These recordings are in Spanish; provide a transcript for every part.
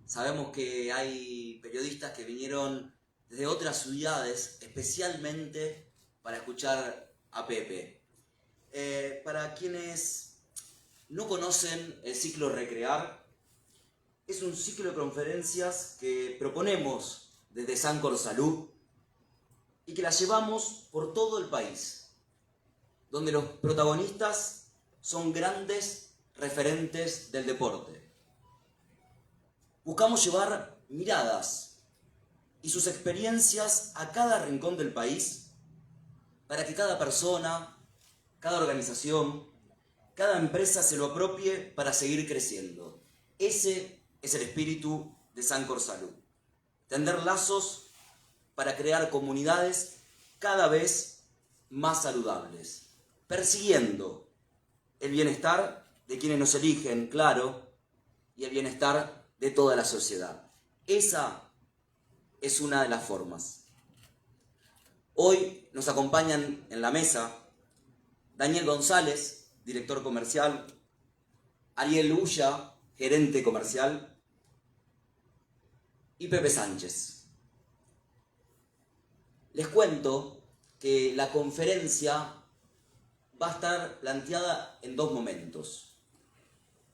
Sabemos que hay periodistas que vinieron desde otras ciudades especialmente para escuchar a Pepe. Para quienes no conocen el ciclo Recrear, es un ciclo de conferencias que proponemos desde Sancor Salud y que las llevamos por todo el país, donde los protagonistas son grandes referentes del deporte. Buscamos llevar miradas y sus experiencias a cada rincón del país para que cada persona, cada organización, cada empresa se lo apropie para seguir creciendo. Ese es el espíritu de Sancor Salud. Tender lazos para crear comunidades cada vez más saludables, persiguiendo el bienestar de quienes nos eligen, claro, y el bienestar de toda la sociedad. Esa es una de las formas. Hoy nos acompañan en la mesa Daniel González, director comercial, Ariel Ulla, gerente comercial, y Pepe Sánchez. Les cuento que la conferencia va a estar planteada en dos momentos.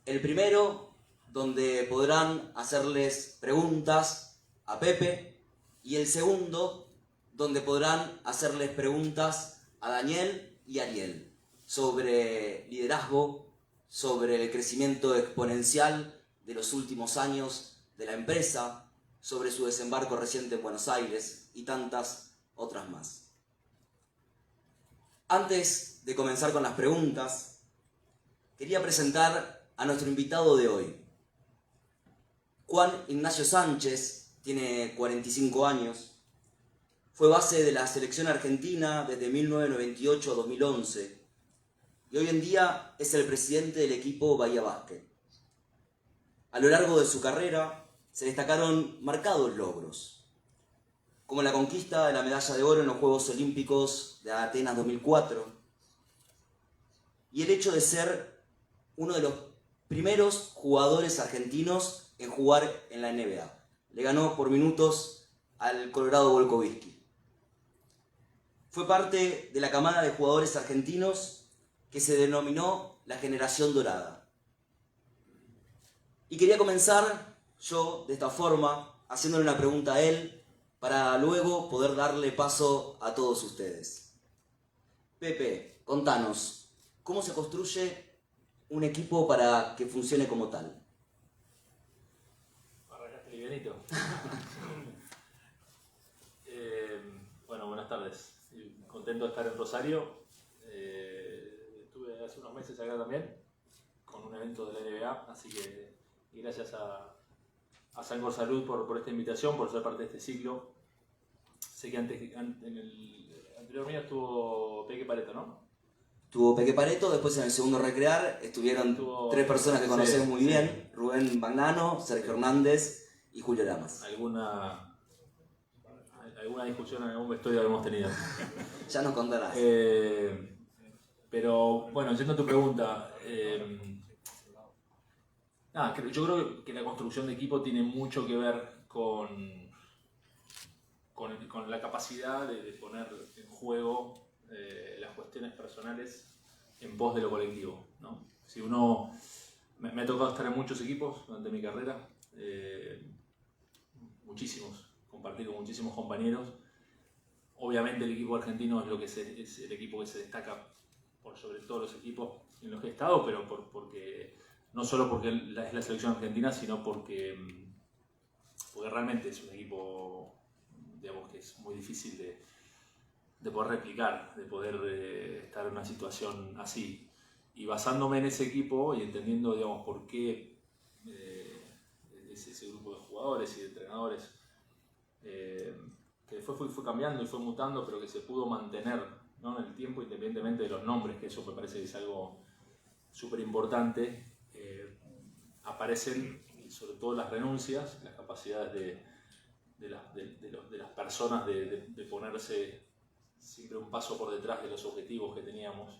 El primero, donde podrán hacerles preguntas a Pepe, y el segundo, donde podrán hacerles preguntas a Daniel y Ariel sobre liderazgo, sobre el crecimiento exponencial de los últimos años de la empresa, sobre su desembarco reciente en Buenos Aires y tantas otras más. Antes de comenzar con las preguntas, quería presentar a nuestro invitado de hoy. Juan Ignacio Sánchez tiene 45 años, fue base de la selección argentina desde 1998 a 2011 y hoy en día es el presidente del equipo Bahía Básquet. A lo largo de su carrera se destacaron marcados logros, como la conquista de la medalla de oro en los Juegos Olímpicos de Atenas 2004 y el hecho de ser uno de los primeros jugadores argentinos en jugar en la NBA. Le ganó por minutos al Colorado Volkovitsky. Fue parte de la camada de jugadores argentinos que se denominó la Generación Dorada. Y quería comenzar yo de esta forma, haciéndole una pregunta a él, para luego poder darle paso a todos ustedes. Pepe, contanos, ¿cómo se construye un equipo para que funcione como tal? Arrancaste livianito. Bueno, buenas tardes. Contento de estar en Rosario. Estuve hace unos meses acá también con un evento de la NBA, así que gracias a Sancor Salud por esta invitación, por ser parte de este ciclo. Sé que en el anterior mío estuvo Peque Pareto, ¿no? Tuvo Peque Pareto, después en el segundo Recrear estuvieron tres personas que conocemos muy bien, Rubén Bagnano, Sergio Hernández y Julio Lamas. Alguna discusión en algún vestuario hemos tenido. Ya nos contarás. Pero bueno, yendo a tu pregunta, yo creo que la construcción de equipo tiene mucho que ver con la capacidad de poner en juego las cuestiones personales en pos de lo colectivo, ¿no? Si uno me ha tocado estar en muchos equipos durante mi carrera, muchísimos, compartir con muchísimos compañeros. Obviamente el equipo argentino es el equipo que se destaca por sobre todos los equipos en los que he estado, pero porque no solo porque es la selección argentina, sino porque realmente es un equipo, digamos, que es muy difícil de poder replicar, de poder estar en una situación así. Y basándome en ese equipo y entendiendo, digamos, por qué ese grupo de jugadores y de entrenadores que después fue cambiando y fue mutando, pero que se pudo mantener, ¿no?, en el tiempo, independientemente de los nombres, que eso me parece que es algo súper importante. Aparecen sobre todo las renuncias, las capacidades de las personas de ponerse siempre un paso por detrás de los objetivos que teníamos.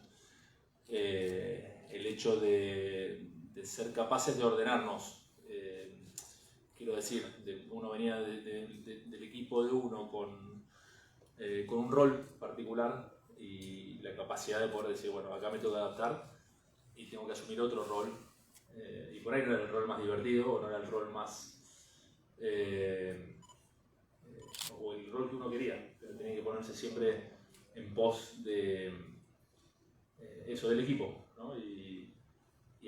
El hecho de ser capaces de ordenarnos decir, uno venía del equipo de uno con un rol particular y la capacidad de poder decir, bueno, acá me tengo que adaptar y tengo que asumir otro rol. Y por ahí no era el rol más divertido, o no era el rol más... o el rol que uno quería, pero tenía que ponerse siempre en pos de eso del equipo, ¿no? Y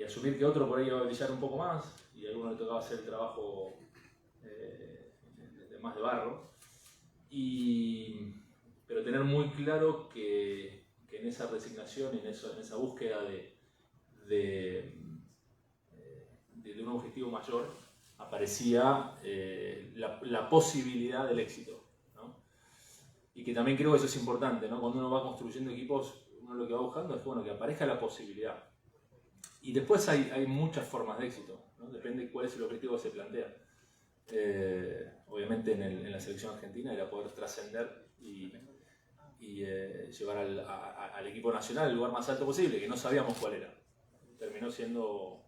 asumir que otro por ahí iba a brillar un poco más y a alguno le tocaba hacer el trabajo más de barro. Pero tener muy claro que en esa resignación y en esa búsqueda de un objetivo mayor aparecía la posibilidad del éxito, ¿no? Y que también creo que eso es importante, ¿no? Cuando uno va construyendo equipos, uno lo que va buscando es bueno, que aparezca la posibilidad. Y después hay muchas formas de éxito, ¿no? Depende cuál es el objetivo que se plantea. Obviamente en la selección argentina era poder trascender y llevar al equipo nacional al lugar más alto posible, que no sabíamos cuál era. Terminó siendo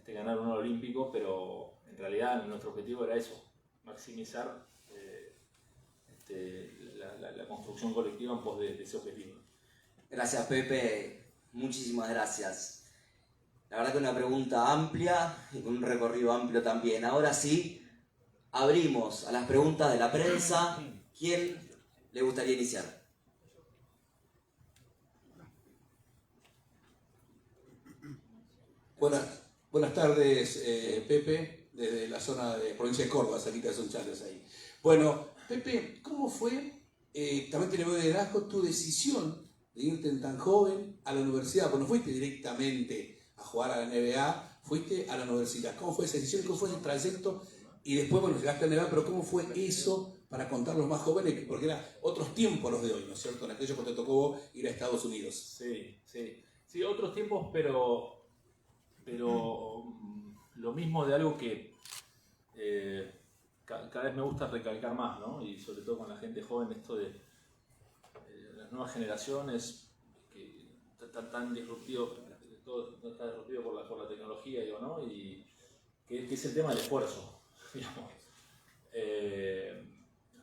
ganar un oro olímpico, pero en realidad nuestro objetivo era eso, maximizar la construcción colectiva en pos de ese objetivo. Gracias, Pepe, muchísimas gracias. La verdad que una pregunta amplia y con un recorrido amplio también. Ahora sí, abrimos a las preguntas de la prensa. ¿Quién le gustaría iniciar? Buenas tardes, Pepe, desde la zona de provincia de Córdoba, cerquita de Sunchales ahí. Bueno, Pepe, ¿cómo fue, también te le voy de liderazgo, tu decisión de irte tan joven a la universidad? Pues no fuiste directamente a jugar a la NBA, fuiste a la universidad. ¿Cómo fue esa decisión? ¿Cómo fue ese trayecto? Y después, bueno, llegaste a la NBA, pero ¿cómo fue eso para contar a los más jóvenes? Porque eran otros tiempos los de hoy, ¿no es cierto? En aquellos cuando te tocó ir a Estados Unidos. Sí, otros tiempos, pero lo mismo de algo que cada vez me gusta recalcar más, ¿no? Y sobre todo con la gente joven, esto de las nuevas generaciones que están tan disruptidos, todo está disruptivo por la tecnología, digo, ¿no? Y que es el tema del esfuerzo, digamos.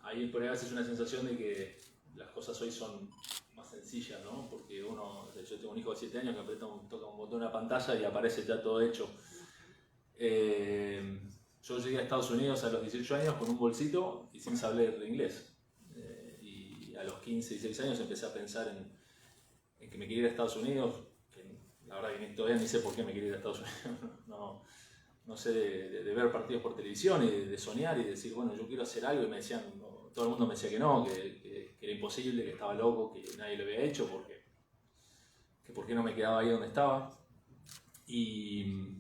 Ahí por ahí a veces una sensación de que las cosas hoy son más sencillas, ¿no? Porque yo tengo un hijo de 7 años que toca un botón en una pantalla y aparece ya todo hecho. Yo llegué a Estados Unidos a los 18 años con un bolsito y sin saber inglés. Y a los 15, 16 años empecé a pensar en que me quería ir a Estados Unidos, que la verdad que todavía ni sé por qué me quería ir a Estados Unidos. No sé, de ver partidos por televisión y de soñar y decir, bueno, yo quiero hacer algo, y me decían, todo el mundo me decía que no, que era imposible, que estaba loco, que nadie lo había hecho, que por qué no me quedaba ahí donde estaba. Y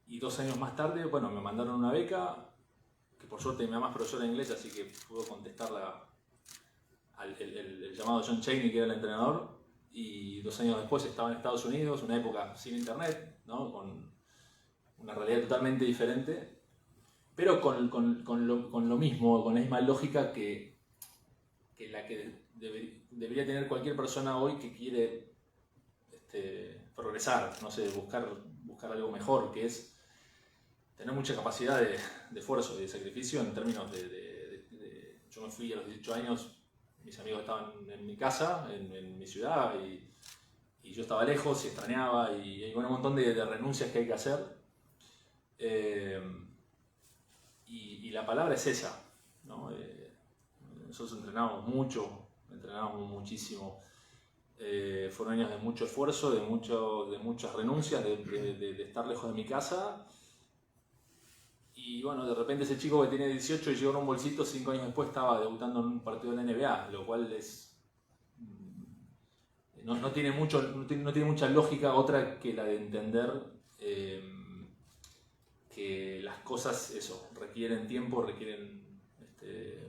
2 años más tarde, bueno, me mandaron una beca, que por suerte mi mamá es profesora de inglés, así que pudo contestar el llamado John Chaney, que era el entrenador, y 2 años después estaba en Estados Unidos, una época sin internet, ¿no? Con una realidad totalmente diferente, pero con lo mismo, con la misma lógica que la que debería tener cualquier persona hoy que quiere progresar, no sé, buscar algo mejor, que es tener mucha capacidad de esfuerzo y de sacrificio en términos yo me fui a los 18 años, mis amigos estaban en mi casa, en mi ciudad, y yo estaba lejos y extrañaba, y hay un montón de renuncias que hay que hacer. Y la palabra es esa, ¿no? Nosotros entrenamos mucho, entrenamos muchísimo. Fueron años de mucho esfuerzo, de muchas renuncias, de estar lejos de mi casa. Y bueno, de repente ese chico que tenía 18 y llegó en un bolsito, 5 años después estaba debutando en un partido de la NBA, lo cual no tiene mucha lógica otra que la de entender que las cosas, requieren tiempo, requieren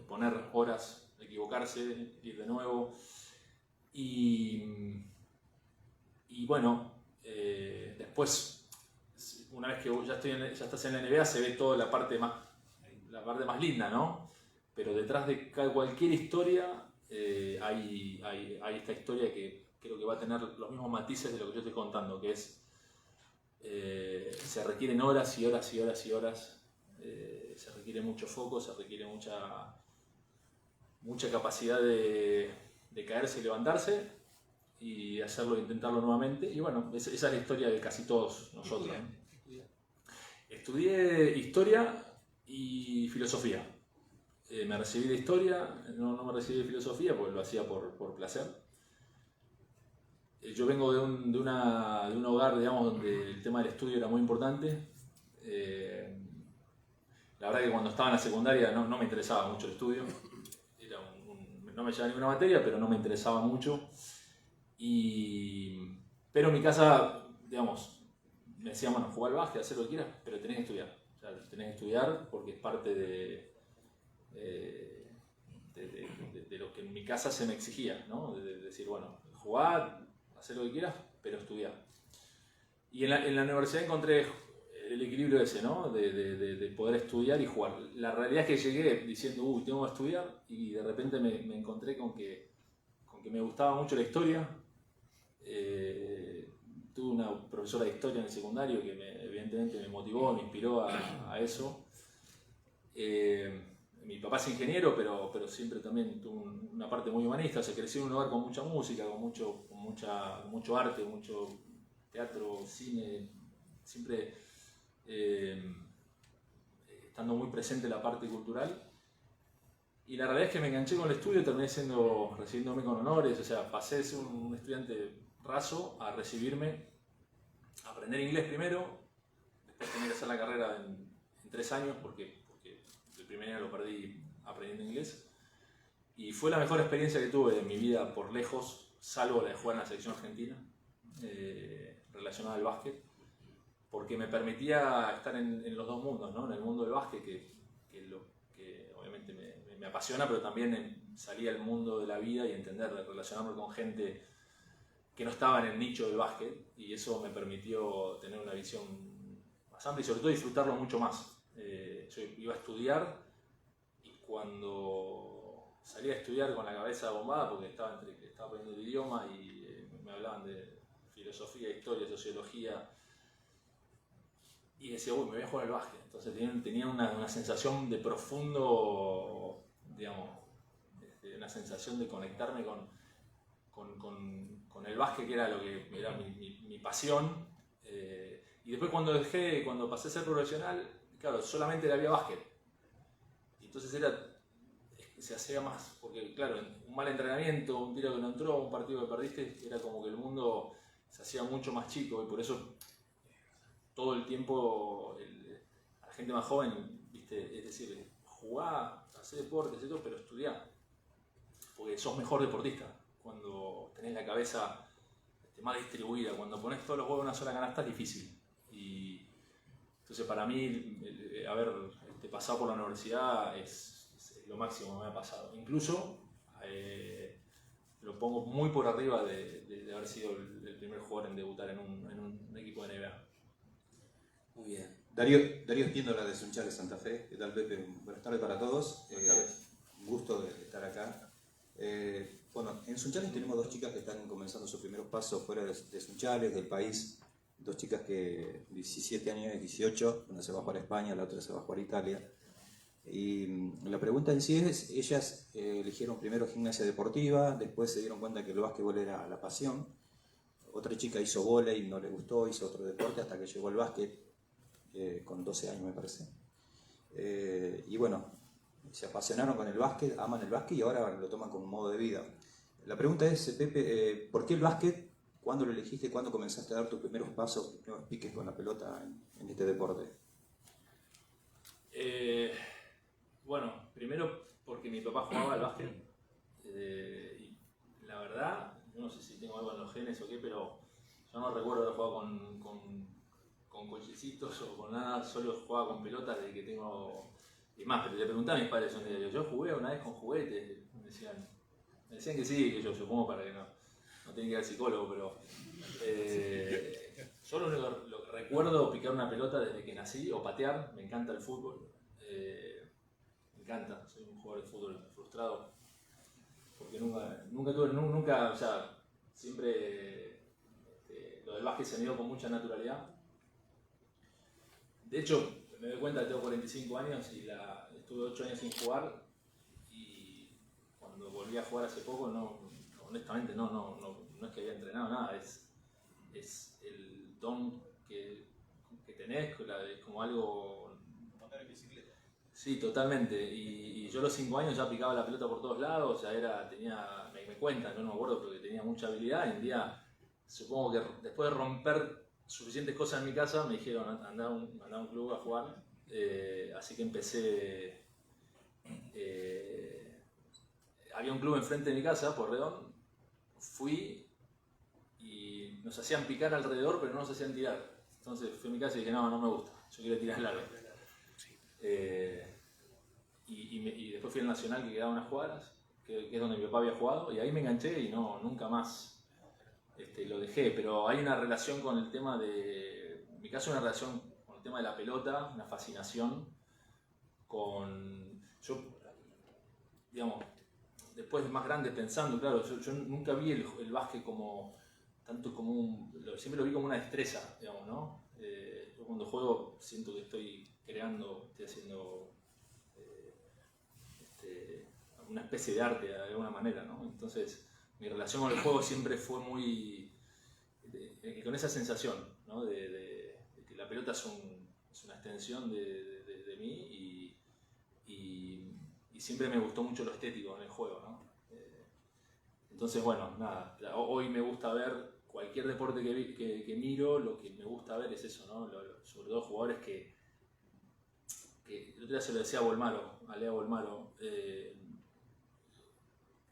poner horas, equivocarse, ir de nuevo. Y bueno, después, una vez que ya estás en la NBA, se ve toda la parte más linda, ¿no? Pero detrás de cualquier historia hay esta historia que creo que va a tener los mismos matices de lo que yo estoy contando, que es se requieren horas y horas y horas y horas se requiere mucho foco, se requiere mucha capacidad de caerse y levantarse y hacerlo, intentarlo nuevamente. Y bueno, esa es la historia de casi todos nosotros, ¿no? Estudié historia y filosofía. Me recibí de historia, no me recibí de filosofía porque lo hacía por placer. Yo vengo de un hogar, digamos, donde el tema del estudio era muy importante. La verdad que cuando estaba en la secundaria no me interesaba mucho el estudio. No me llevaba ninguna materia, pero no me interesaba mucho. Pero en mi casa, digamos, me decían, bueno, jugar al básquet, hacer lo que quieras, pero tenés que estudiar. O sea, tenés que estudiar porque es parte de lo que en mi casa se me exigía, ¿no? De decir, bueno, jugar, hacer lo que quieras, pero estudiar. Y en la universidad encontré el equilibrio ese, ¿no? De poder estudiar y jugar. La realidad es que llegué diciendo, uy, tengo que estudiar, y de repente me encontré con que me gustaba mucho la historia. Tuve una profesora de historia en el secundario que evidentemente me motivó, me inspiró a eso. Mi papá es ingeniero, pero siempre también tuvo una parte muy humanista. O sea, crecí en un lugar con mucha música, con mucho arte, mucho teatro, cine, siempre estando muy presente la parte cultural. Y la realidad es que me enganché con el estudio y terminé recibiéndome con honores. O sea, pasé de ser un estudiante raso a recibirme, a aprender inglés primero, después tener que hacer la carrera en 3 años porque el primer año lo perdí aprendiendo inglés. Y fue la mejor experiencia que tuve en mi vida por lejos, salvo la de jugar en la selección argentina, relacionada al básquet, porque me permitía estar en los dos mundos, ¿no? En el mundo del básquet, que obviamente me apasiona, pero también salía al mundo de la vida y entender, relacionarme con gente que no estaba en el nicho del básquet, y eso me permitió tener una visión más amplia y sobre todo disfrutarlo mucho más. Yo iba a estudiar y cuando salía a estudiar con la cabeza bombada, porque estaba aprendiendo el idioma y me hablaban de filosofía, historia, sociología, y decía, uy, me voy a jugar al básquet. Entonces tenía una sensación de profundo, digamos, una sensación de conectarme con el básquet, que era lo que era mi pasión. Y después cuando pasé a ser profesional, claro, solamente había básquet. Y entonces se hacía más, porque claro, un mal entrenamiento, un tiro que no entró, un partido que perdiste, era como que el mundo se hacía mucho más chico, y por eso todo el tiempo a la gente más joven, ¿viste? Es decir, jugá, hacé deporte, pero estudiá, porque sos mejor deportista cuando tenés la cabeza más distribuida. Cuando pones todos los huevos en una sola canasta es difícil. Y entonces para mí haber pasado por la universidad es lo máximo que me ha pasado. Incluso lo pongo muy por arriba de haber sido el primer jugador en debutar en un equipo de NBA. Muy bien. Darío Espíndola de Sunchales Santa Fe. ¿Qué tal, Pepe? Buenas tardes para todos. Un gusto de estar acá. Bueno, en Sunchales tenemos 2 chicas que están comenzando sus primeros pasos fuera de Sunchales, del país. 2 chicas que 17 años y 18, una se va a jugar a España, la otra se va a jugar a Italia. Y la pregunta en sí es, ellas eligieron primero gimnasia deportiva, después se dieron cuenta que el básquetbol era la pasión. Otra chica hizo vóley, no le gustó, hizo otro deporte hasta que llegó al básquet, con 12 años me parece. Y bueno, se apasionaron con el básquet, aman el básquet y ahora lo toman como un modo de vida. La pregunta es, Pepe, ¿por qué el básquet? ¿Cuándo lo elegiste? ¿Cuándo comenzaste a dar tus primeros pasos, tus primeros piques con la pelota en este deporte? Bueno, primero porque mi papá jugaba al básquet. Y la verdad, yo no sé si tengo algo en los genes o qué, pero yo no recuerdo haber jugado con cochecitos o con nada, solo jugaba con pelotas desde que tengo... Y más, pero le preguntaba a mis padres un día, yo jugué una vez con juguetes, me decían que sí, que yo supongo para que no tenía que ir al psicólogo, pero yo lo que recuerdo picar una pelota desde que nací, o patear, me encanta el fútbol, me encanta, soy un jugador de fútbol frustrado, porque nunca, o sea, siempre lo del básquet se me dio con mucha naturalidad. De hecho, me doy cuenta que tengo 45 años y estuve 8 años sin jugar, y cuando volví a jugar hace poco, honestamente no es que había entrenado nada, es el don que tenés, es como algo... Montar en bicicleta. Sí, totalmente, y yo a los 5 años ya picaba la pelota por todos lados, ya me cuentan, yo no me acuerdo, porque tenía mucha habilidad, y un día, supongo que después de romper suficientes cosas en mi casa, me dijeron anda a un club a jugar, así que empecé, había un club enfrente de mi casa, Porredón, fui y nos hacían picar alrededor, pero no nos hacían tirar. Entonces fui a mi casa y dije, no me gusta, yo quiero tirar largo. Y después fui al Nacional, que quedaba unas cuadras, que es donde mi papá había jugado, y ahí me enganché y nunca más lo dejé. Pero hay una relación con el tema en mi caso, una relación con el tema de la pelota, una fascinación yo, digamos, después de más grande pensando, claro, yo nunca vi el básquet tanto como siempre lo vi como una destreza, digamos, ¿no? Yo cuando juego siento que estoy creando, estoy haciendo una especie de arte de alguna manera, ¿no? Entonces mi relación con el juego siempre fue muy con esa sensación, ¿no? de que la pelota es una extensión de mí, y siempre me gustó mucho lo estético en el juego, ¿no? Entonces, bueno, nada, hoy me gusta ver cualquier deporte que miro, lo que me gusta ver es eso, ¿no? Sobre todo jugadores que el otro día se lo decía a Lea Bolmaro,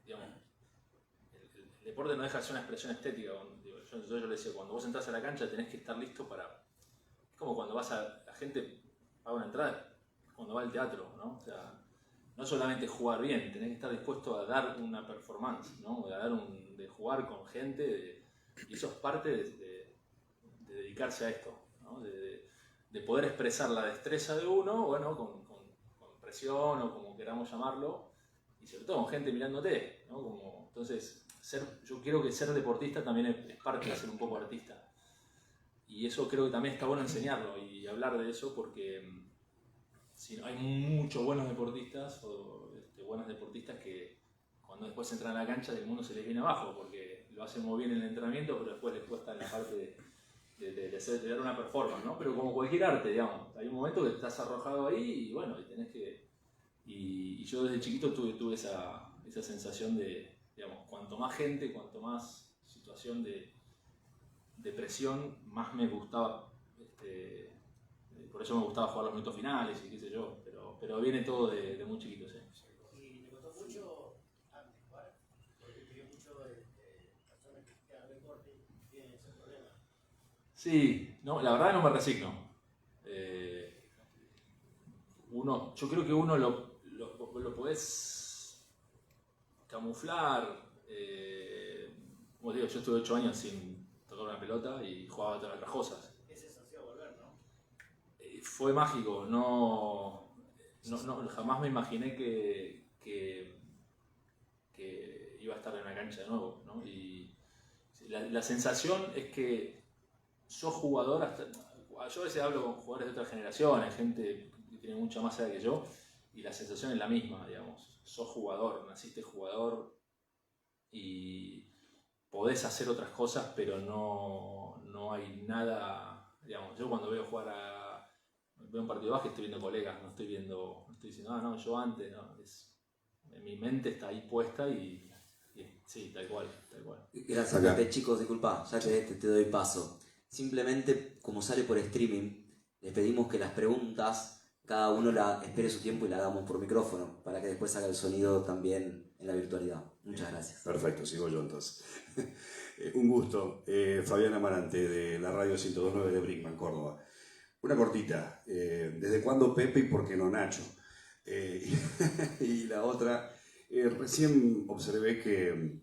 digamos, el deporte no deja de ser una expresión estética. Yo le decía, cuando vos entras a la cancha tenés que estar listo es como cuando la gente paga una entrada, cuando va al teatro, ¿no? O sea, no solamente jugar bien, tenés que estar dispuesto a dar una performance, ¿no? De jugar con gente, y eso es parte de dedicarse a esto, ¿no? De poder expresar la destreza de uno, bueno, con presión o como queramos llamarlo, y sobre todo con gente mirándote, ¿no? Entonces, yo creo que ser deportista también es parte de ser un poco artista, y eso creo que también está bueno enseñarlo y hablar de eso, porque hay muchos buenos deportistas o buenas deportistas que cuando después entran a la cancha el mundo se les viene abajo, porque lo hacen muy bien en el entrenamiento, pero después les cuesta en la parte de dar una performance, ¿no? Pero como cualquier arte, digamos, hay un momento que estás arrojado ahí y bueno, y tenés que... Y yo desde chiquito tuve esa sensación de, digamos, cuanto más gente, cuanto más situación de presión, más me gustaba, por eso me gustaba jugar los minutos finales y qué sé yo, pero viene todo de muy chiquito, sí. ¿Y te costó mucho antes jugar? Porque te vio mucho personas que hagan deporte y tienen ese problema. Sí, no, la verdad no me resigno. Yo creo que uno lo podés camuflar. Como digo, yo estuve 8 años sin tocar una pelota y jugaba a otras cosas. Es sensación volver, ¿no? Fue mágico, jamás me imaginé que iba a estar en la cancha de nuevo, ¿no? Y la sensación es que sos jugador yo a veces hablo con jugadores de otras generaciones, gente que tiene mucha más edad que yo, y la sensación es la misma, digamos. Sos jugador, naciste jugador y podés hacer otras cosas, pero no hay nada, digamos. Yo cuando veo un partido de básquet estoy viendo colegas, no estoy diciendo, yo antes, no, mi mente está ahí puesta y sí, tal cual. Gracias, Pepe. Chicos, disculpa, ya que te doy paso. Simplemente, como sale por streaming, les pedimos que las preguntas, cada uno espere su tiempo y la hagamos por micrófono, para que después haga el sonido también en la virtualidad. Muchas gracias. Perfecto, sigo yo entonces. Un gusto. Fabián Amarante, de la radio 102.9 de Brinkman, Córdoba. Una cortita. ¿Desde cuándo Pepe y por qué no Nacho? Y la otra, recién observé que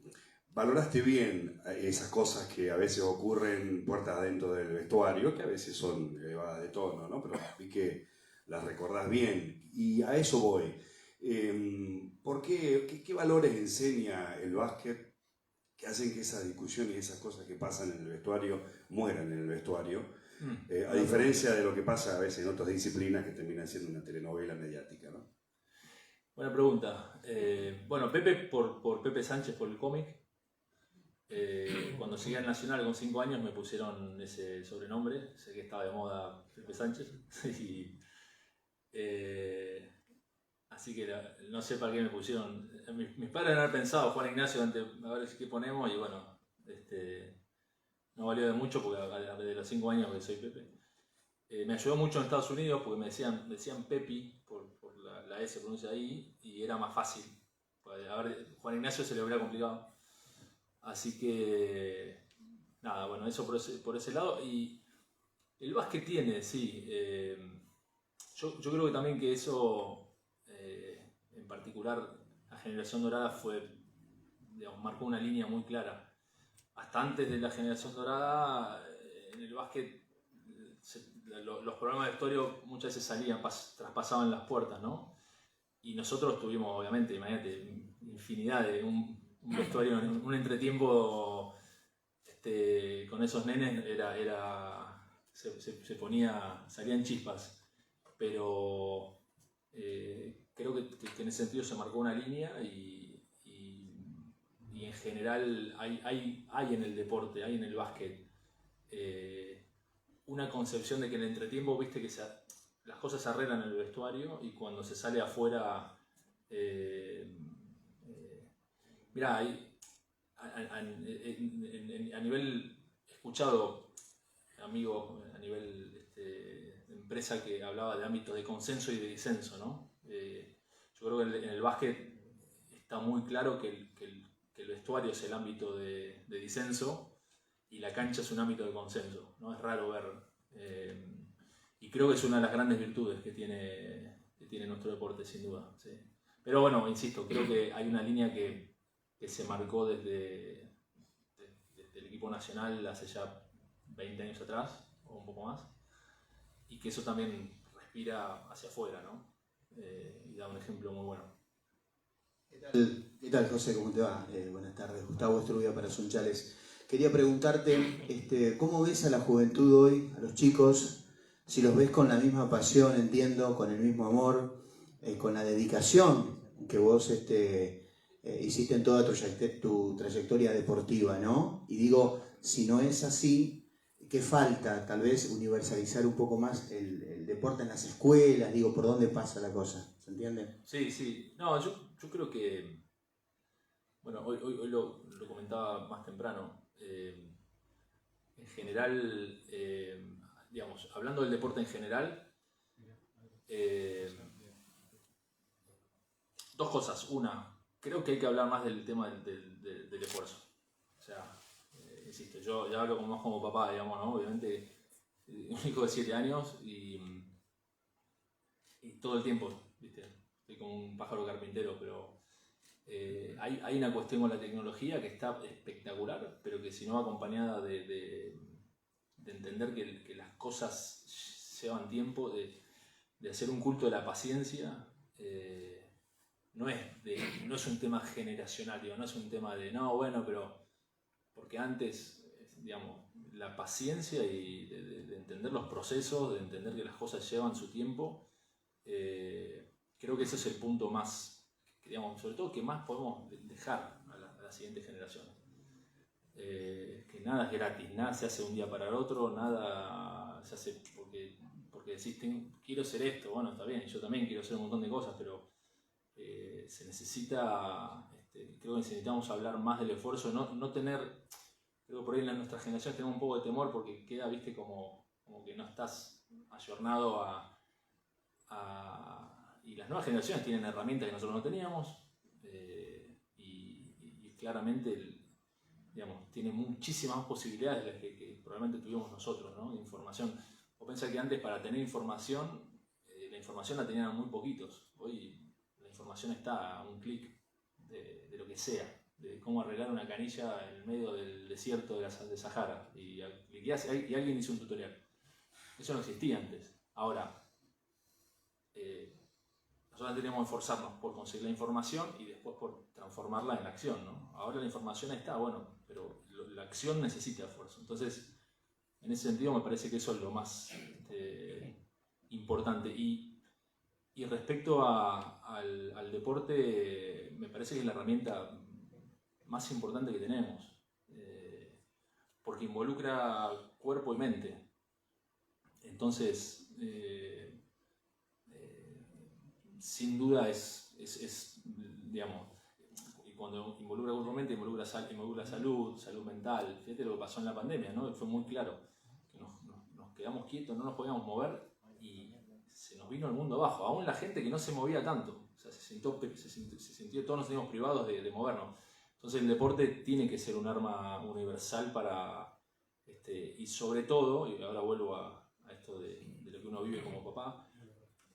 valoraste bien esas cosas que a veces ocurren puertas adentro del vestuario, que a veces son elevadas de tono, ¿no? Pero vi que las recordás bien, y a eso voy. ¿Qué valores enseña el básquet que hacen que esa discusión y esas cosas que pasan en el vestuario mueran en el vestuario? A diferencia de lo que pasa a veces en otras disciplinas que terminan siendo una telenovela mediática, ¿no? Buena pregunta. Bueno, Pepe por Pepe Sánchez, por el cómic. Cuando llegué al Nacional con 5 años me pusieron ese sobrenombre. Sé que estaba de moda Pepe Sánchez. Y, así que no sé para qué me pusieron. Mis padres han pensado Juan Ignacio antes, a ver qué ponemos, y bueno, no valió de mucho porque de los 5 años que soy Pepe. Me ayudó mucho en Estados Unidos porque me decían Pepi por la S pronuncia ahí, y era más fácil. A ver, Juan Ignacio se le hubiera complicado. Así que nada, bueno, eso por ese lado. Y el básquet tiene, sí. Yo creo que también que eso, en particular, la generación dorada marcó una línea muy clara. Hasta antes de la generación dorada, en el básquet, los programas de vestuario muchas veces traspasaban las puertas, ¿no? Y nosotros tuvimos, obviamente, imagínate, infinidad de un vestuario, un entretiempo con esos nenes, salían chispas. Pero creo que en ese sentido se marcó una línea, y en general hay en el deporte, hay en el básquet, una concepción de que en el entretiempo, viste, que las cosas se arreglan en el vestuario, y cuando se sale afuera, mirá, a nivel, he escuchado amigos a nivel de empresa que hablaba de ámbitos de consenso y de disenso, ¿no? Yo creo que en el básquet está muy claro que el vestuario es el ámbito de disenso, y la cancha es un ámbito de consenso, ¿no? Es raro ver. Y creo que es una de las grandes virtudes que tiene nuestro deporte, sin duda. ¿Sí? Pero bueno, insisto, creo que hay una línea que se marcó desde el equipo nacional hace ya 20 años atrás, o un poco más, y que eso también respira hacia afuera, ¿no? Y da un ejemplo muy bueno. ¿Qué tal, José? ¿Cómo te va? Buenas tardes. Gustavo Estrubia para Sunchales. Quería preguntarte, ¿cómo ves a la juventud hoy, a los chicos? Si los ves con la misma pasión, entiendo, con el mismo amor, con la dedicación que vos hiciste en toda tu trayectoria deportiva, ¿no? Y digo, si no es así, ¿qué falta? Tal vez universalizar un poco más el deporte en las escuelas, digo, ¿por dónde pasa la cosa? ¿Se entiende? Sí. No, yo creo que, bueno, hoy lo comentaba más temprano. En general, digamos, hablando del deporte en general, dos cosas. Una, creo que hay que hablar más del tema del esfuerzo. O sea, insisto, yo ya hablo más como papá, digamos, ¿no? Obviamente, un hijo de 7 años y todo el tiempo, ¿viste? Estoy como un pájaro carpintero, pero hay una cuestión con la tecnología que está espectacular, pero que si no va acompañada de entender que las cosas llevan tiempo, de hacer un culto de la paciencia, no es un tema generacional, digo, no es un tema de, no, bueno, pero porque antes, digamos, la paciencia y de entender los procesos, de entender que las cosas llevan su tiempo, creo que ese es el punto más, digamos, sobre todo que más podemos dejar a las siguientes generaciones. Que nada es gratis, nada se hace un día para el otro, nada se hace porque decís, quiero ser esto, bueno, está bien, yo también quiero hacer un montón de cosas, pero se necesita, creo que necesitamos hablar más del esfuerzo, no tener, creo que por ahí en nuestra generación tenemos un poco de temor porque queda, viste, como que no estás ayornado y las nuevas generaciones tienen herramientas que nosotros no teníamos, y claramente digamos, tiene muchísimas más posibilidades de las que probablemente tuvimos nosotros, ¿no? De información. Vos pensás que antes, para tener información, la información la tenían muy poquitos. Hoy la información está a un clic de lo que sea, de cómo arreglar una canilla en el medio del desierto de Sahara, y alguien hizo un tutorial. Eso no existía antes. Ahora, nosotros teníamos que esforzarnos por conseguir la información y después por transformarla en la acción, ¿no? Ahora la información está, bueno, pero la acción necesita esfuerzo. Entonces, En ese sentido me parece que eso es lo más importante. Y respecto al deporte, me parece que es la herramienta más importante que tenemos, porque involucra cuerpo y mente. Entonces, sin duda digamos, y cuando involucra cuerpo y mente, involucra salud mental. Fíjate lo que pasó en la pandemia, ¿no? Fue muy claro, que nos quedamos quietos, no nos podíamos mover y se nos vino el mundo abajo. Aún la gente que no se movía tanto, o sea, se sintió todos nos sentimos privados de movernos. Entonces el deporte tiene que ser un arma universal para, y sobre todo, y ahora vuelvo a esto de lo que uno vive como papá,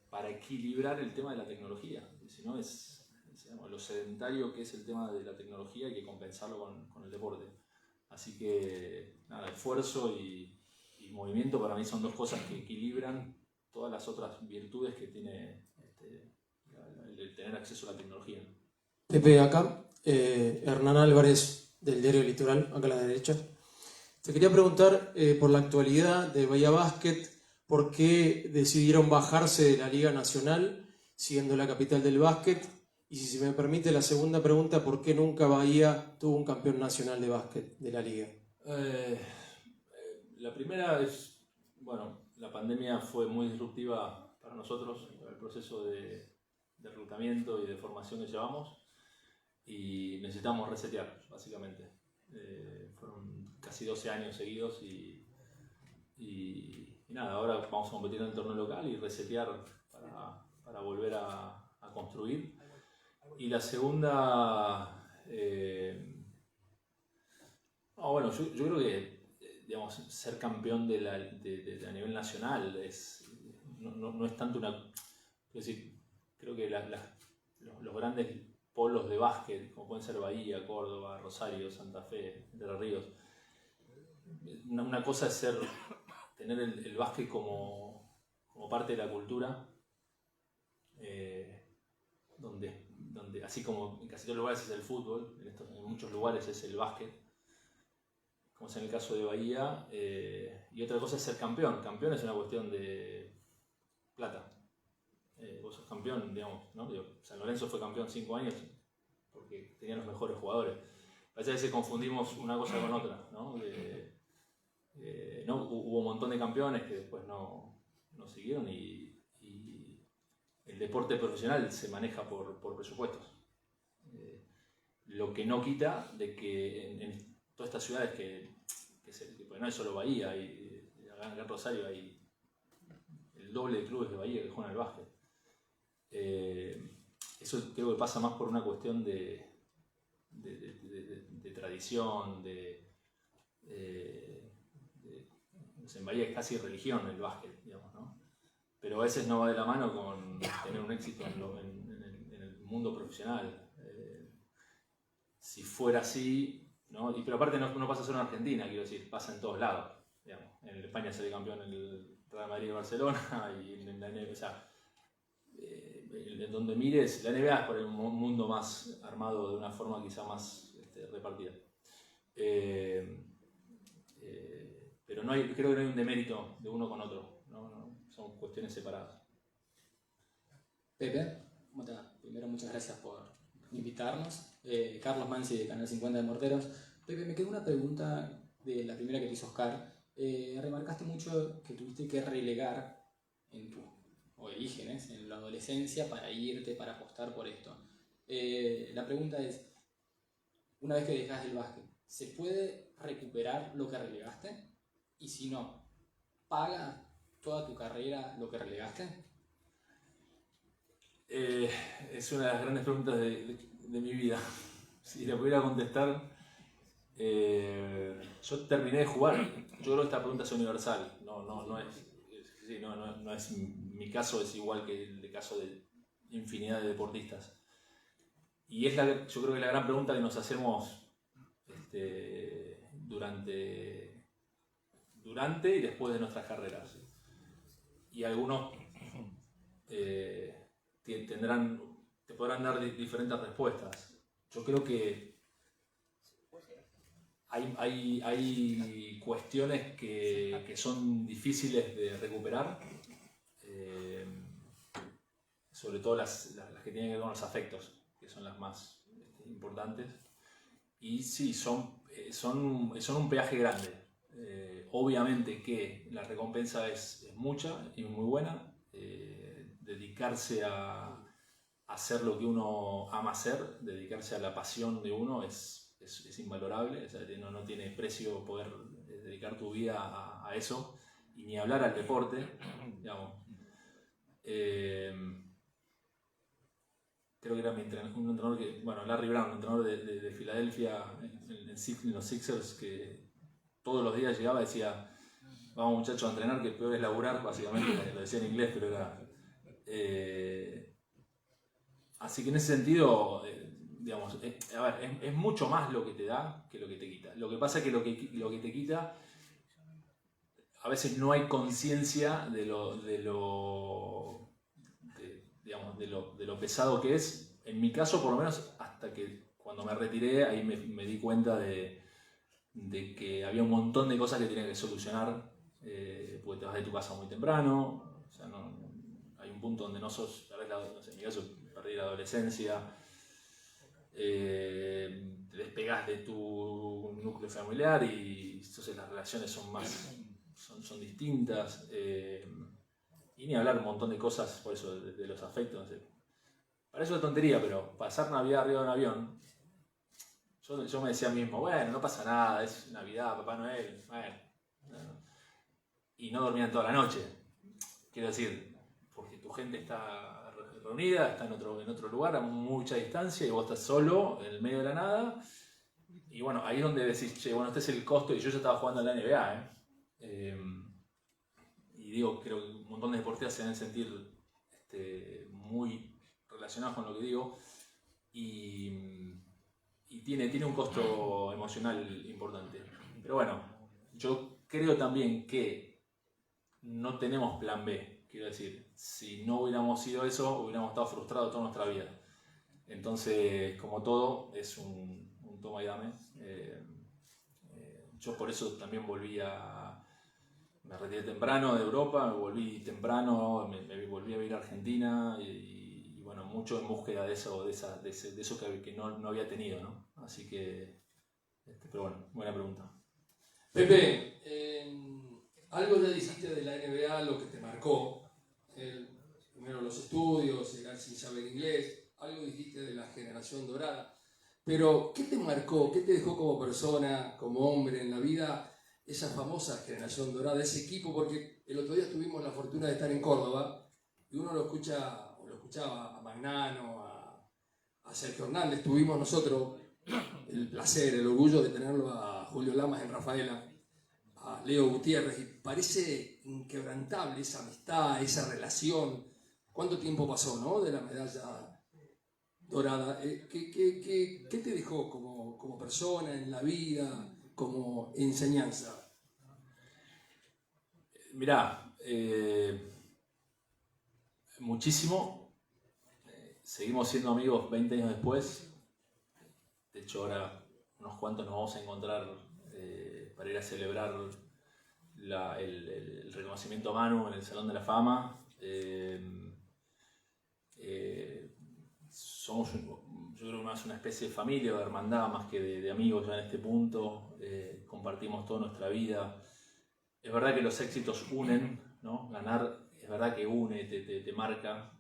para equilibrar el tema de la tecnología. Si no digamos, lo sedentario que es el tema de la tecnología, hay que compensarlo con el deporte. Así que nada, esfuerzo y movimiento para mí son dos cosas que equilibran todas las otras virtudes que tiene el tener acceso a la tecnología. Pepe, acá, Hernán Álvarez del diario Litoral, acá a la derecha. Te quería preguntar por la actualidad de Bahía Básquet, por qué decidieron bajarse de la Liga Nacional, siendo la capital del básquet, y si se me permite la segunda pregunta, ¿por qué nunca Bahía tuvo un campeón nacional de básquet de la Liga? La primera es, bueno, la pandemia fue muy disruptiva para nosotros, para el proceso de reclutamiento y de formación que llevamos, y necesitamos resetear, básicamente. Fueron casi 12 años seguidos y nada, ahora vamos a competir en el torneo local y resetear para volver a construir. Y la segunda, bueno, yo creo que digamos, ser campeón a nivel nacional no es tanto una... Es decir, creo que los grandes polos de básquet, como pueden ser Bahía, Córdoba, Rosario, Santa Fe, Entre Ríos, una cosa es tener el básquet como parte de la cultura, donde así como en casi todos los lugares es el fútbol, en muchos lugares es el básquet, como es en el caso de Bahía, y otra cosa es ser campeón. Campeón es una cuestión de plata. Vos sos campeón, digamos, ¿no? San Lorenzo fue campeón 5 años porque tenía los mejores jugadores. Parece que a veces confundimos una cosa con otra, ¿no? Hubo un montón de campeones que después no siguieron y el deporte profesional se maneja por presupuestos. Lo que no quita de que en todas estas ciudades que no es solo Bahía, acá en Rosario hay el doble de clubes de Bahía que juegan al básquet. Eso creo que pasa más por una cuestión de tradición, en Bahía es casi religión el básquet, digamos, ¿no? Pero a veces no va de la mano con tener un éxito en el mundo profesional. Si fuera así, ¿no? Pero aparte no pasa solo en Argentina, quiero decir, pasa en todos lados. Digamos. En España sale campeón el Real Madrid y Barcelona, y en la NBA, o sea, en donde mires, la NBA es por un mundo más armado de una forma quizá más repartida. Pero creo que no hay un demérito de uno con otro, no, son cuestiones separadas. Pepe, ¿cómo te va? Primero, muchas gracias por invitarnos. Carlos Mansi de Canal 50 de Morteros. Pepe, me quedó una pregunta de la primera que te hizo Oscar. Remarcaste mucho que tuviste que relegar en tus orígenes, en la adolescencia, para irte, para apostar por esto. La pregunta es, una vez que dejas el básquet, ¿se puede recuperar lo que relegaste? Y si no, ¿paga toda tu carrera lo que relegaste? Es una de las grandes preguntas de mi vida. Si la pudiera contestar, yo terminé de jugar. Yo creo que esta pregunta es universal. No es mi caso, es igual que el caso de infinidad de deportistas. Y yo creo que la gran pregunta que nos hacemos durante y después de nuestras carreras. Y algunos te podrán dar diferentes respuestas. Yo creo que hay cuestiones que son difíciles de recuperar, sobre todo las que tienen que ver con los afectos, que son las más importantes. Y sí, son un peaje grande. Obviamente que la recompensa es mucha y muy buena. Dedicarse a hacer lo que uno ama hacer, dedicarse a la pasión de uno es invalorable. O sea, no tiene precio poder dedicar tu vida a eso, y ni hablar al deporte, digamos. Creo que era un entrenador Larry Brown, un entrenador de Filadelfia en los Sixers, que todos los días llegaba y decía: vamos muchachos a entrenar, que peor es laburar, básicamente. Lo decía en inglés, pero era... así que en ese sentido, digamos, es mucho más lo que te da que lo que te quita. Lo que pasa es que lo que te quita, a veces no hay conciencia de lo pesado que es. En mi caso, por lo menos, hasta que cuando me retiré, ahí me di cuenta de que había un montón de cosas que tenía que solucionar, porque te vas de tu casa muy temprano. O sea, hay un punto donde no sos, en mi caso, perdí la adolescencia, te despegás de tu núcleo familiar y entonces las relaciones son distintas. Y ni hablar un montón de cosas, por eso, de los afectos. No sé. Parece una tontería, pero pasar Navidad arriba de un avión, yo me decía a mí mismo: bueno, no pasa nada, es Navidad, Papá Noel, bueno. Y no dormían toda la noche. Quiero decir, porque tu gente está reunida, está en otro lugar, a mucha distancia, y vos estás solo, en el medio de la nada. Y bueno, ahí es donde decís: che, bueno, este es el costo. Y yo ya estaba jugando en la NBA, y digo, creo que un montón de deportistas se deben sentir muy relacionados con lo que digo, y tiene un costo emocional importante. Pero bueno, yo creo también que no tenemos plan B. Quiero decir, si no hubiéramos sido eso, hubiéramos estado frustrados toda nuestra vida. Entonces, como todo, es un toma y dame. Yo por eso también me retiré temprano de Europa, me volví temprano, me volví a vivir a Argentina, y bueno, mucho en búsqueda de eso que no había tenido, ¿no? Así que, pero bueno, buena pregunta. Pepe, algo ya dijiste de la NBA, lo que te marcó, primero los estudios, llegar sin saber inglés, algo dijiste de la generación dorada, pero ¿qué te marcó, qué te dejó como persona, como hombre en la vida, esa famosa generación dorada, ese equipo? Porque el otro día tuvimos la fortuna de estar en Córdoba y uno lo escuchaba a Magnano, a Sergio Hernández. Tuvimos nosotros el placer, el orgullo de tenerlo a Julio Lamas en Rafaela, a Leo Gutiérrez, y parece inquebrantable esa amistad, esa relación. ¿Cuánto tiempo pasó, no?, de la medalla dorada? ¿Qué te dejó como persona en la vida, como enseñanza? Mirá, muchísimo. Seguimos siendo amigos 20 años después. De hecho, ahora unos cuantos nos vamos a encontrar para ir a celebrar el reconocimiento a Manu en el Salón de la Fama. Somos, yo creo que más una especie de familia o de hermandad, más que de amigos ya en este punto. Compartimos toda nuestra vida. Es verdad que los éxitos unen, ¿no? Ganar es verdad que une, te marca,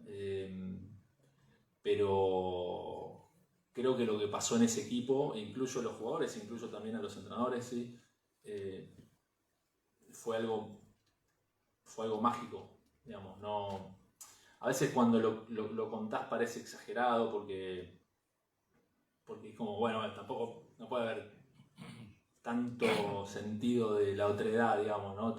pero creo que lo que pasó en ese equipo, incluyo a los jugadores, incluyo también a los entrenadores, ¿sí? Fue algo mágico, digamos. No, a veces cuando lo contás parece exagerado, porque es como, bueno, tampoco no puede haber tanto sentido de la otredad, digamos, ¿no?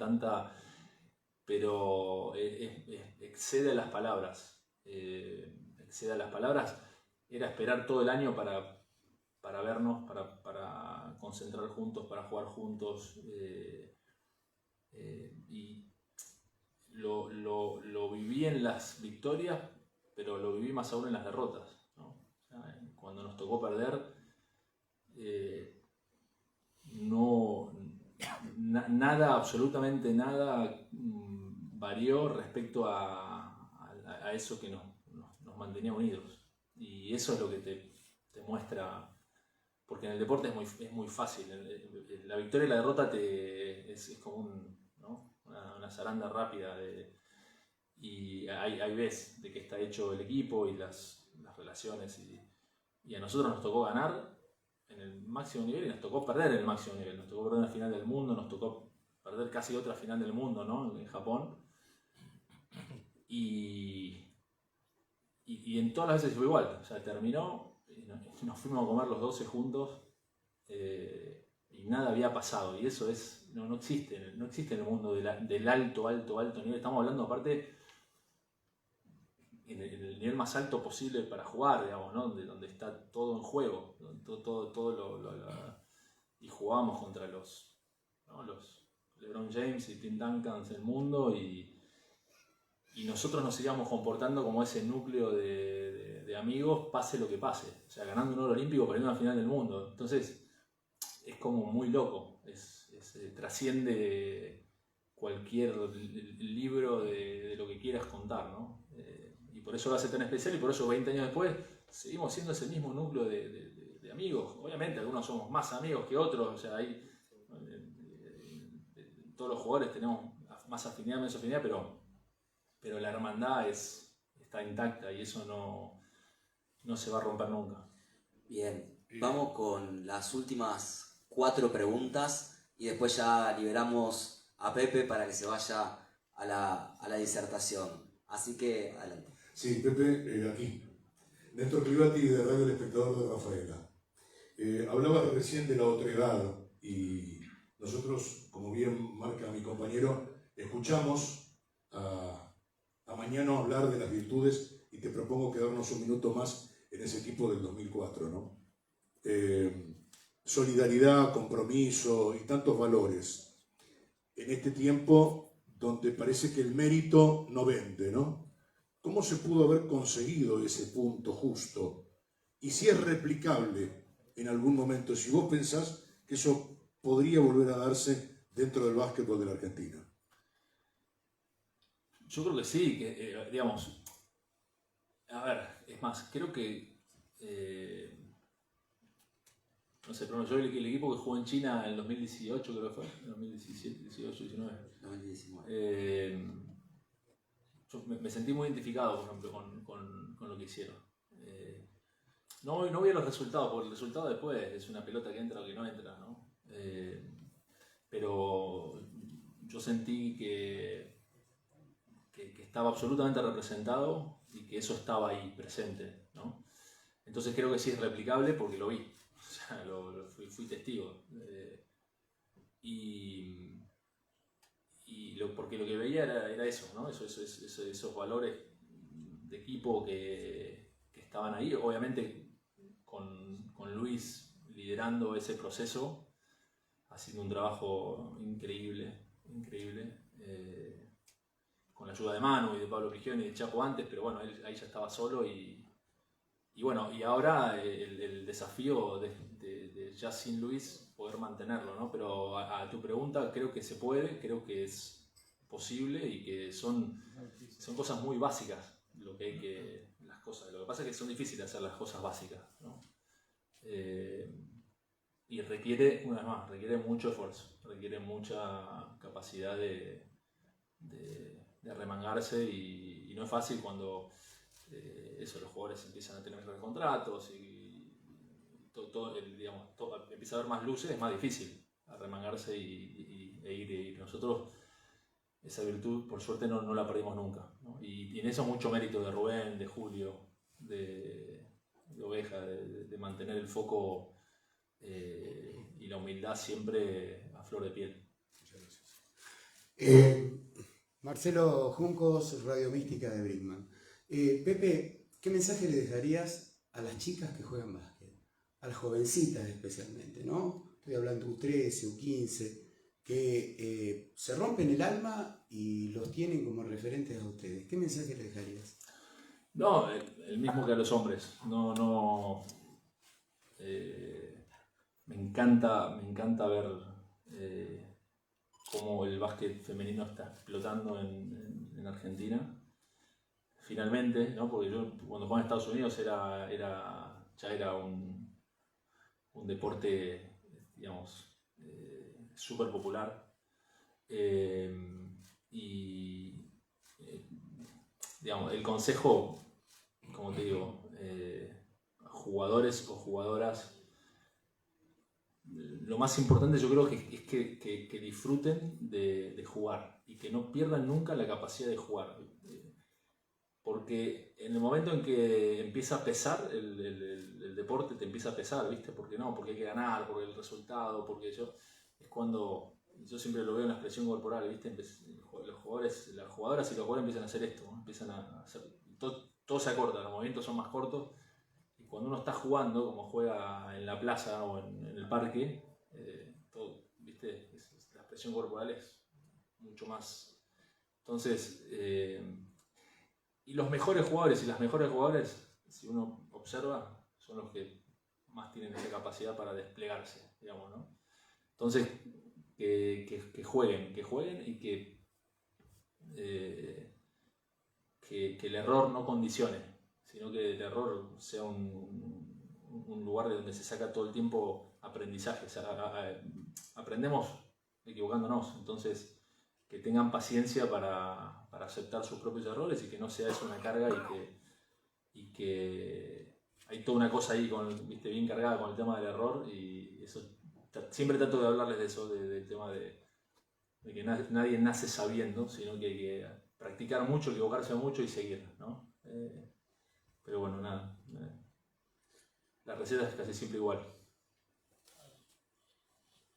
Pero excede las palabras. Excede a las palabras. Era esperar todo el año para vernos, para concentrar juntos, para jugar juntos. Y lo viví en las victorias, pero lo viví más aún en las derrotas, ¿no? O sea, cuando nos tocó perder, nada, absolutamente nada varió respecto a eso que nos mantenía unidos. Y eso es lo que te muestra, porque en el deporte es muy fácil. La victoria y la derrota es como una zaranda rápida. Y ahí ves de qué está hecho el equipo y las relaciones. Y a nosotros nos tocó ganar en el máximo nivel y nos tocó perder en el máximo nivel. Nos tocó perder en la final del mundo, nos tocó perder casi otra final del mundo, ¿no? En Japón. Y en todas las veces fue igual. O sea, terminó y nos fuimos a comer los 12 juntos y nada había pasado. Y eso no existe en el mundo del alto nivel. Estamos hablando aparte en el nivel más alto posible para jugar, digamos, ¿no? Donde está todo en juego, y jugábamos contra los LeBron James y Tim Duncan del mundo y nosotros nos íbamos comportando como ese núcleo de amigos, pase lo que pase, o sea, ganando un oro olímpico, perdiendo una final del mundo. Entonces es como muy loco, trasciende cualquier libro de lo que quieras contar, ¿no? Y por eso lo hace tan especial y por eso 20 años después seguimos siendo ese mismo núcleo de amigos. Obviamente algunos somos más amigos que otros, o sea, todos los jugadores tenemos más afinidad, menos afinidad, pero la hermandad está intacta y eso no se va a romper nunca. Bien, vamos con las últimas 4 preguntas y después ya liberamos a Pepe para que se vaya a la disertación. Así que, adelante. Sí, Pepe, aquí. Néstor Clivati de Radio El Espectador de Rafaela. Hablaba recién de la otredad y nosotros, como bien marca mi compañero, escuchamos a Mañano hablar de las virtudes y te propongo quedarnos un minuto más en ese equipo del 2004, ¿no? Solidaridad, compromiso y tantos valores. En este tiempo donde parece que el mérito no vende, ¿no? ¿Cómo se pudo haber conseguido ese punto justo? Y si es replicable en algún momento, si vos pensás que eso podría volver a darse dentro del básquetbol de la Argentina. Yo creo que sí, que digamos, a ver, es más, creo que, no sé, pero yo el equipo que jugó en China en el 2018, creo que fue, en 2017, 18, 19. 2019. Yo me sentí muy identificado, por ejemplo, con lo que hicieron. No vi los resultados, porque el resultado después es una pelota que entra o que no entra, ¿no? Pero yo sentí que estaba absolutamente representado y que eso estaba ahí presente, ¿no? Entonces creo que sí es replicable porque lo vi, o sea, fui testigo. Porque lo que veía era eso, ¿no? Esos valores de equipo que estaban ahí, obviamente con Luis liderando ese proceso, haciendo un trabajo increíble, con la ayuda de Manu y de Pablo Prigioni y de Chapo antes, pero bueno, él ahí ya estaba solo y ahora el desafío de ya sin Luis poder mantenerlo, ¿no? Pero a tu pregunta, creo que se puede, creo que es posible y que son cosas muy básicas lo que pasa es que son difíciles hacer las cosas básicas, ¿no? Y requiere, una vez más, requiere mucho esfuerzo, requiere mucha capacidad de remangarse y no es fácil cuando los jugadores empiezan a tener mejores contratos y todo empieza a haber más luces, es más difícil a remangarse e ir. Nosotros esa virtud, por suerte, no la perdimos nunca, ¿no? Y en eso mucho mérito de Rubén, de Julio, de Oveja, de mantener el foco y la humildad siempre a flor de piel. Muchas gracias. Marcelo Juncos, Radio Mística de Brinkman. Pepe, ¿qué mensaje le dejarías a las chicas que juegan básquet? A las jovencitas especialmente, ¿no? Estoy hablando U13, U15, que se rompen el alma y los tienen como referentes a ustedes. ¿Qué mensaje le dejarías? No, el mismo que a los hombres. me encanta ver cómo el básquet femenino está explotando en Argentina. Finalmente, ¿no? Porque yo cuando jugaba en Estados Unidos ya era un deporte, digamos, súper popular. Digamos, el consejo, como te digo, jugadores o jugadoras, lo más importante yo creo que es que disfruten de jugar y que no pierdan nunca la capacidad de jugar. Porque en el momento en que empieza a pesar el deporte, te empieza a pesar, ¿viste? Porque no, porque hay que ganar, porque el resultado, porque es cuando, yo siempre lo veo en la expresión corporal, ¿viste? Los jugadores, las jugadoras y los jugadores empiezan a hacer esto, ¿no? Empiezan a hacer, todo se acorta, los movimientos son más cortos, y cuando uno está jugando, como juega en la plaza o en el parque, todo, ¿viste? La expresión corporal es mucho más. Entonces, y los mejores jugadores y las mejores jugadoras, si uno observa, son los que más tienen esa capacidad para desplegarse, digamos, ¿no? Entonces, que jueguen y que el error no condicione, sino que el error sea un lugar de donde se saca todo el tiempo aprendizaje. O sea, aprendemos equivocándonos, entonces que tengan paciencia para aceptar sus propios errores y que no sea eso una carga y que hay toda una cosa ahí ¿viste? Bien cargada con el tema del error, y eso siempre trato de hablarles de eso, del tema de que nadie nace sabiendo, sino que hay que practicar mucho, equivocarse mucho y seguir, ¿no? Pero bueno, nada, la receta es casi siempre igual.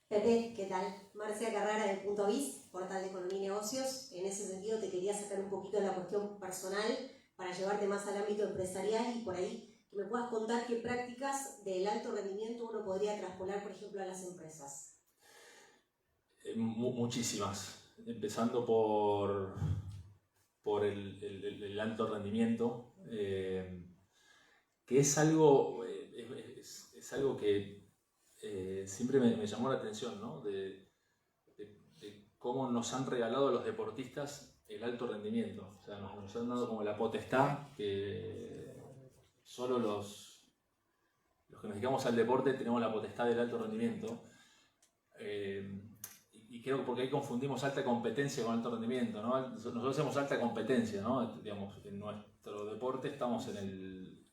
Pepe, ¿qué tal? Marcia Carrera de Punto Biz, portal de Economía y Negocios. En ese sentido te quería sacar un poquito de la cuestión personal para llevarte más al ámbito empresarial y por ahí que me puedas contar qué prácticas del alto rendimiento uno podría traspolar, por ejemplo, a las empresas. Muchísimas, empezando por el alto rendimiento, que es algo que siempre me llamó la atención, ¿no? De cómo nos han regalado a los deportistas el alto rendimiento. O sea, nos han dado como la potestad que solo los que nos dedicamos al deporte tenemos la potestad del alto rendimiento. Y creo que porque ahí confundimos alta competencia con alto rendimiento, ¿no? Nosotros hacemos alta competencia, ¿no? Digamos, en nuestro deporte estamos en el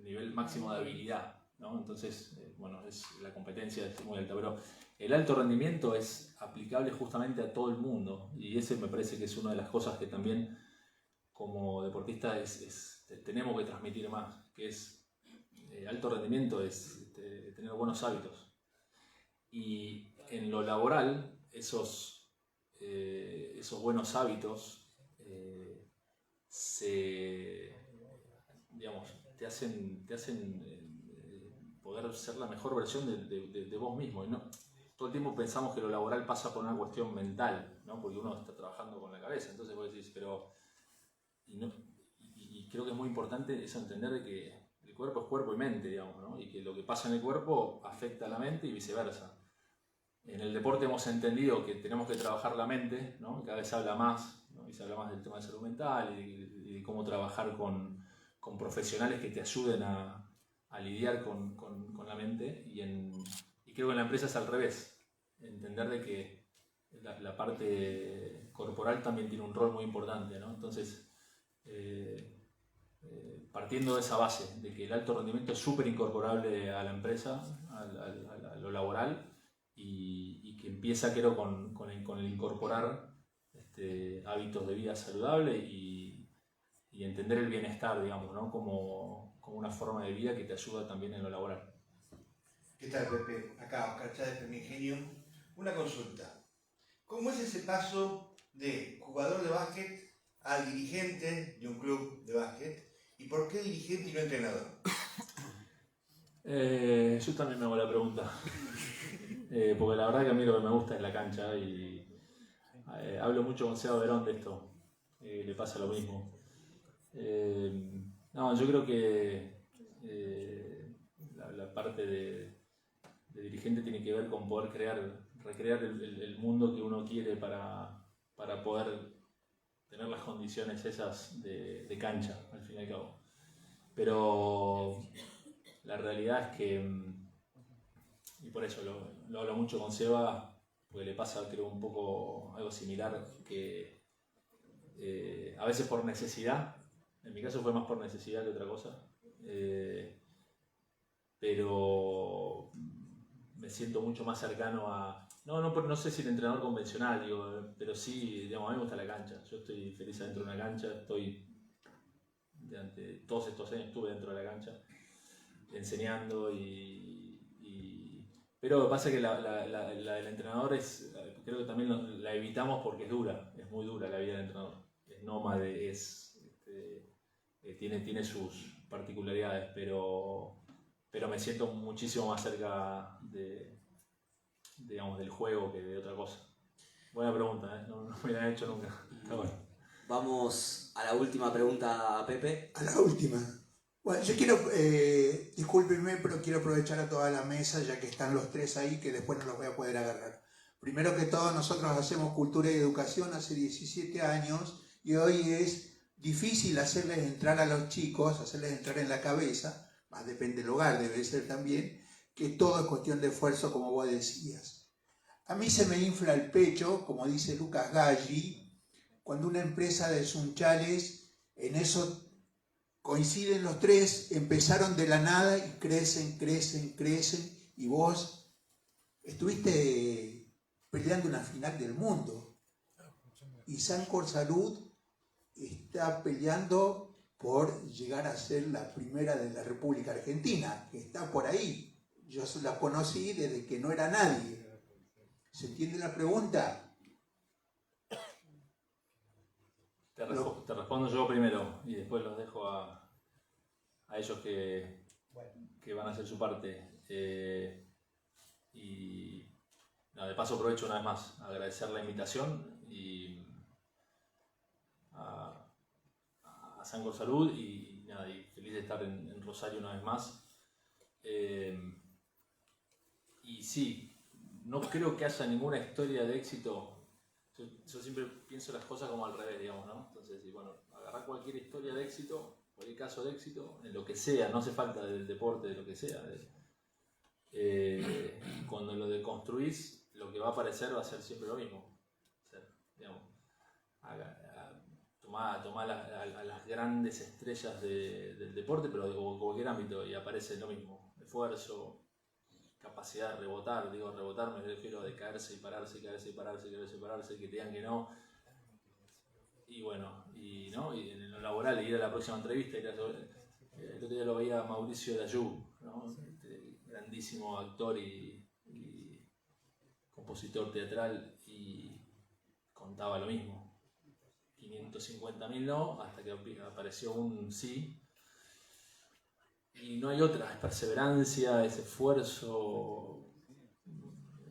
nivel máximo de habilidad, ¿no? Entonces, bueno, la competencia es muy alta, pero el alto rendimiento es aplicable justamente a todo el mundo, y ese me parece que es una de las cosas que también como deportistas tenemos que transmitir más, que es alto rendimiento es tener buenos hábitos. Y en lo laboral, esos buenos hábitos digamos, te hacen poder ser la mejor versión de vos mismo. Y no, todo el tiempo pensamos que lo laboral pasa por una cuestión mental, ¿no? Porque uno está trabajando con la cabeza. Entonces vos decís, pero... Y creo que es muy importante eso, entender de que el cuerpo es cuerpo y mente, digamos, ¿no? Y que lo que pasa en el cuerpo afecta a la mente y viceversa. En el deporte hemos entendido que tenemos que trabajar la mente, ¿no? Cada vez se habla más, ¿no? Y se habla más del tema de salud mental y de cómo trabajar con profesionales que te ayuden a lidiar con la mente. Y creo que en la empresa es al revés, entender de que la parte corporal también tiene un rol muy importante, ¿no? Entonces, partiendo de esa base, de que el alto rendimiento es súper incorporable a la empresa, a lo laboral, y que empieza, creo, con el incorporar hábitos de vida saludable y entender el bienestar, digamos, ¿no? como una forma de vida que te ayuda también en lo laboral. ¿Qué tal, Pepe? Acá, Oscar Chávez, Fermigenio. Una consulta. ¿Cómo es ese paso de jugador de básquet a dirigente de un club de básquet? ¿Y por qué dirigente y no entrenador? Yo también me hago la pregunta. Porque la verdad que a mí lo que me gusta es la cancha y hablo mucho con Seba Verón de esto. Le pasa lo mismo. No, yo creo que la parte dirigente tiene que ver con poder recrear el mundo que uno quiere para poder tener las condiciones esas de cancha, al fin y al cabo. Pero la realidad es que, y por eso lo hablo mucho con Seba, porque le pasa creo un poco algo similar, que a veces por necesidad, en mi caso fue más por necesidad que otra cosa, pero me siento mucho más cercano a, no sé si el entrenador convencional, digo, pero sí, digamos, a mí me gusta la cancha, yo estoy feliz adentro de una cancha, durante todos estos años estuve dentro de la cancha, enseñando pero lo que pasa es que la del entrenador creo que también la evitamos porque es muy dura la vida del entrenador, es nómade, tiene sus particularidades, pero me siento muchísimo más cerca digamos, del juego que de otra cosa. Buena pregunta, no me la han hecho nunca. Está bueno. Vamos a la última pregunta, Pepe. A la última. Bueno, yo quiero, discúlpenme, pero quiero aprovechar a toda la mesa, ya que están los tres ahí, que después no los voy a poder agarrar. Primero que todo, nosotros hacemos cultura y educación hace 17 años, y hoy es difícil hacerles entrar a los chicos, hacerles entrar en la cabeza, más depende del hogar, debe ser también, que todo es cuestión de esfuerzo, como vos decías. A mí se me infla el pecho, como dice Lucas Galli, cuando una empresa de Sunchales, en eso coinciden los tres, empezaron de la nada y crecen, y vos estuviste peleando una final del mundo. Y Sancor Salud está peleando por llegar a ser la primera de la República Argentina, que está por ahí. Yo la conocí desde que no era nadie. ¿Se entiende la pregunta? Te respondo yo primero y después los dejo a ellos que van a hacer su parte. Y de paso aprovecho una vez más a agradecer la invitación y a Sancor Salud y feliz de estar en Rosario una vez más. Y sí, no creo que haya ninguna historia de éxito. Yo siempre pienso las cosas como al revés, digamos, ¿no? Entonces, agarrar cualquier historia de éxito, cualquier caso de éxito, en lo que sea, no hace falta del deporte, de lo que sea. Cuando lo deconstruís, lo que va a aparecer va a ser siempre lo mismo. O sea, digamos, tomá a las grandes estrellas del deporte, pero de cualquier ámbito, y aparece lo mismo. Esfuerzo, capacidad de rebotar, rebotar me refiero a de caerse y pararse, que te digan que no. Y bueno, y en lo laboral, ir a la próxima entrevista, el otro día lo veía a Mauricio Dayú, ¿no? Grandísimo actor y compositor teatral, y contaba lo mismo. 550.000 no, hasta que apareció un sí. Y no hay otra, es perseverancia, es esfuerzo.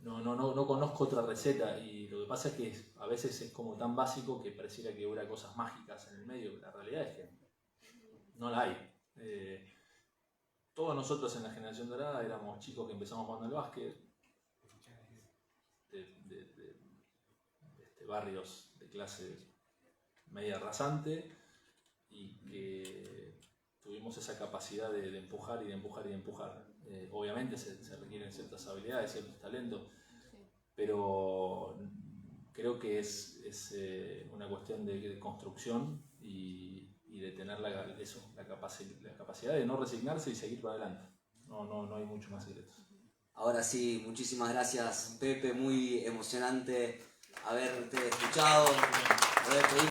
No conozco otra receta, y lo que pasa es que a veces es como tan básico que pareciera que hubiera cosas mágicas en el medio. La realidad es que no la hay. Todos nosotros en la generación dorada éramos chicos que empezamos jugando al básquet, de barrios de clase media rasante, y que tuvimos esa capacidad de empujar y de empujar y de empujar. Obviamente se requieren ciertas habilidades, ciertos talentos, pero creo que es una cuestión de construcción y de tener la capacidad de no resignarse y seguir para adelante. No hay mucho más secretos. Ahora sí, muchísimas gracias, Pepe, muy emocionante haberte escuchado, haber podido